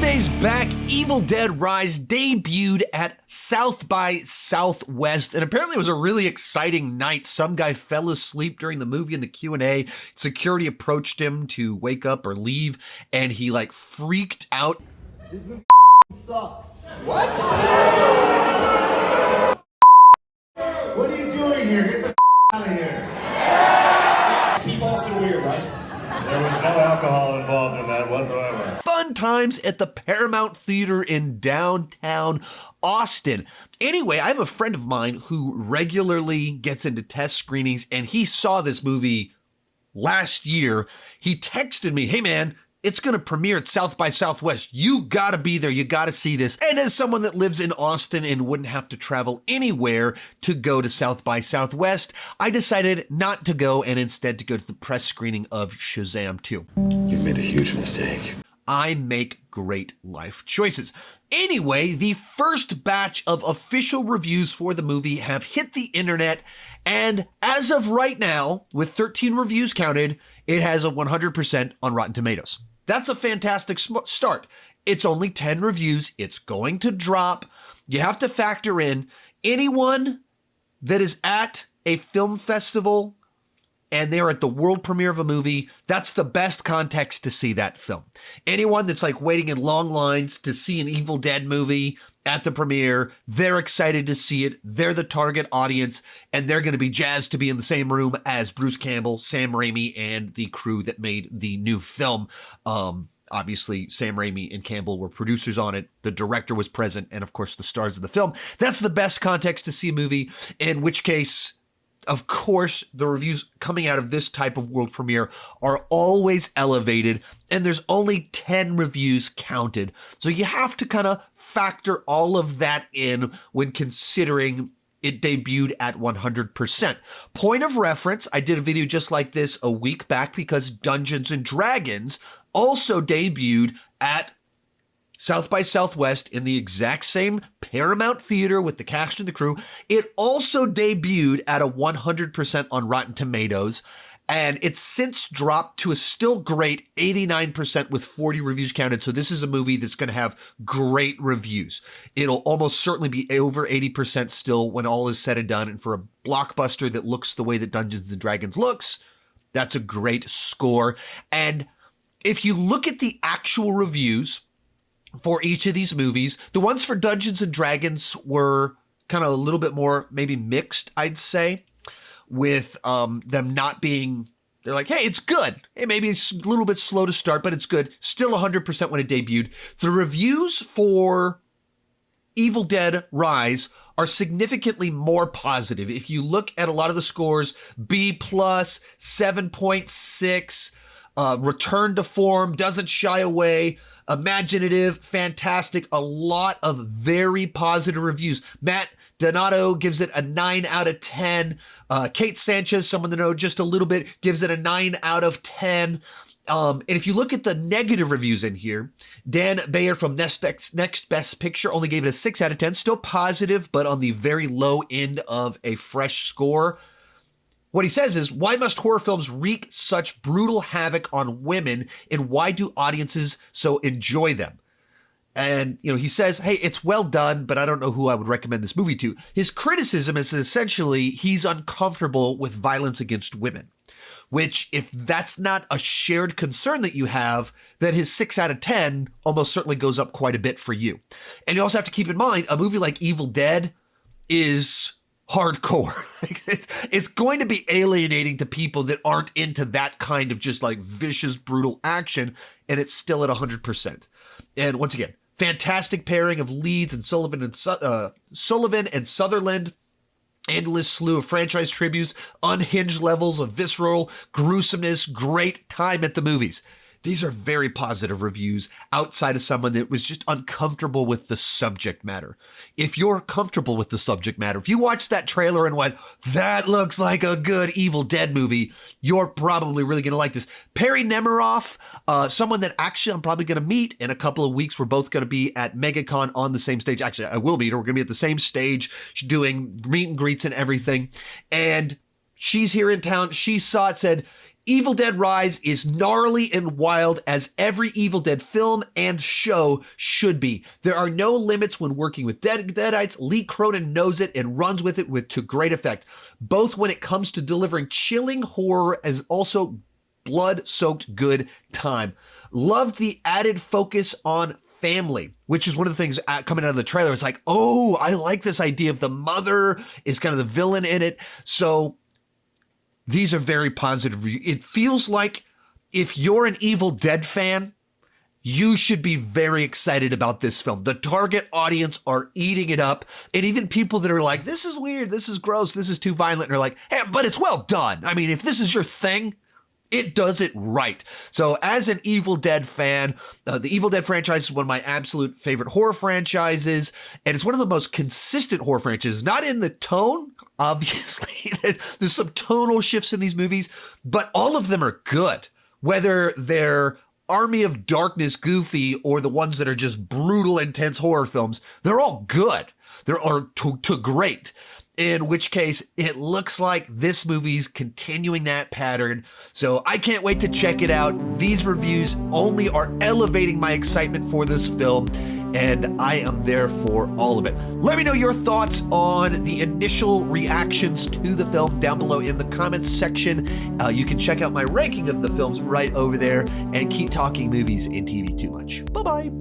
Days back, Evil Dead Rise debuted at South by Southwest, and apparently it was a really exciting night. Some guy fell asleep during the movie in the Q&A. Security approached him to wake up or leave, and he freaked out. This movie sucks. What? What are you doing here? Get the out of here. Keep Austin weird, right? There was no alcohol involved in that whatsoever. Fun times at the Paramount Theater in downtown Austin. Anyway, I have a friend of mine who regularly gets into test screenings, and he saw this movie last year. He texted me, "Hey man, it's going to premiere at South by Southwest. You got to be there. You got to see this." And as someone that lives in Austin and wouldn't have to travel anywhere to go to South by Southwest, I decided not to go and instead to go to the press screening of Shazam 2. You've made a huge mistake. I make great life choices. Anyway, the first batch of official reviews for the movie have hit the internet, and as of right now, with 13 reviews counted, it has a 100% on Rotten Tomatoes. That's a fantastic start. It's only 10 reviews. It's going to drop. You have to factor in anyone that is at a film festival and they're at the world premiere of a movie. That's the best context to see that film. Anyone that's waiting in long lines to see an Evil Dead movie at the premiere, they're excited to see it. They're the target audience, and they're going to be jazzed to be in the same room as Bruce Campbell, Sam Raimi, and the crew that made the new film. Obviously, Sam Raimi and Campbell were producers on it. The director was present, and of course, the stars of the film. That's the best context to see a movie, in which case, of course, the reviews coming out of this type of world premiere are always elevated, and there's only 10 reviews counted. So you have to kind of factor all of that in when considering it debuted at 100%. Point of reference, I did a video just like this a week back because Dungeons & Dragons also debuted at South by Southwest in the exact same Paramount Theater with the cast and the crew. It also debuted at a 100% on Rotten Tomatoes, and it's since dropped to a still great 89% with 40 reviews counted. So this is a movie that's going to have great reviews. It'll almost certainly be over 80% still when all is said and done. And for a blockbuster that looks the way that Dungeons & Dragons looks, that's a great score. And if you look at the actual reviews for each of these movies, the ones for Dungeons & Dragons were kind of a little bit more maybe mixed, I'd say, with them not being, they're like, hey, it's good. Hey, maybe it's a little bit slow to start, but it's good. Still 100% when it debuted. The reviews for Evil Dead Rise are significantly more positive. If you look at a lot of the scores, B+, 7.6, return to form, doesn't shy away, imaginative, fantastic, a lot of very positive reviews. Matt Donato gives it a 9 out of 10. Kate Sanchez, someone to know just a little bit, gives it a 9 out of 10. And if you look at the negative reviews in here, Dan Bayer from Next Best Picture only gave it a 6 out of 10. Still positive, but on the very low end of a fresh score. What he says is, why must horror films wreak such brutal havoc on women, and why do audiences so enjoy them? And, he says, hey, it's well done, but I don't know who I would recommend this movie to. His criticism is essentially he's uncomfortable with violence against women, which if that's not a shared concern that you have, then his 6 out of 10 almost certainly goes up quite a bit for you. And you also have to keep in mind, a movie like Evil Dead is hardcore. It's going to be alienating to people that aren't into that kind of just vicious, brutal action, and it's still at 100%. And once again, fantastic pairing of leads and Sullivan and Sutherland. Endless slew of franchise tributes, unhinged levels of visceral gruesomeness, great time at the movies. These are very positive reviews outside of someone that was just uncomfortable with the subject matter. If you're comfortable with the subject matter, if you watched that trailer and went, that looks like a good Evil Dead movie, you're probably really going to like this. Perry Nemiroff, someone that actually I'm probably going to meet in a couple of weeks. We're both going to be at MegaCon on the same stage. Actually, I will meet her. We're going to be at the same stage doing meet and greets and everything. And she's here in town. She saw it, said, Evil Dead Rise is gnarly and wild as every Evil Dead film and show should be. There are no limits when working with Deadites. Lee Cronin knows it and runs with it to great effect, both when it comes to delivering chilling horror as also blood-soaked good time. Loved the added focus on family, which is one of the things coming out of the trailer. It's like, oh, I like this idea of the mother is kind of the villain in it. So these are very positive. It feels like if you're an Evil Dead fan, you should be very excited about this film. The target audience are eating it up. And even people that are like, this is weird, this is gross, this is too violent, and are like, hey, but it's well done. I mean, if this is your thing, it does it right. So as an Evil Dead fan, the Evil Dead franchise is one of my absolute favorite horror franchises. And it's one of the most consistent horror franchises, not in the tone, obviously. There's some tonal shifts in these movies, but all of them are good. Whether they're Army of Darkness goofy or the ones that are just brutal, intense horror films, they're all good. They're to great. In which case, it looks like this movie's continuing that pattern. So I can't wait to check it out. These reviews only are elevating my excitement for this film, and I am there for all of it. Let me know your thoughts on the initial reactions to the film down below in the comments section. You can check out my ranking of the films right over there, and keep talking movies and TV too much. Bye-bye.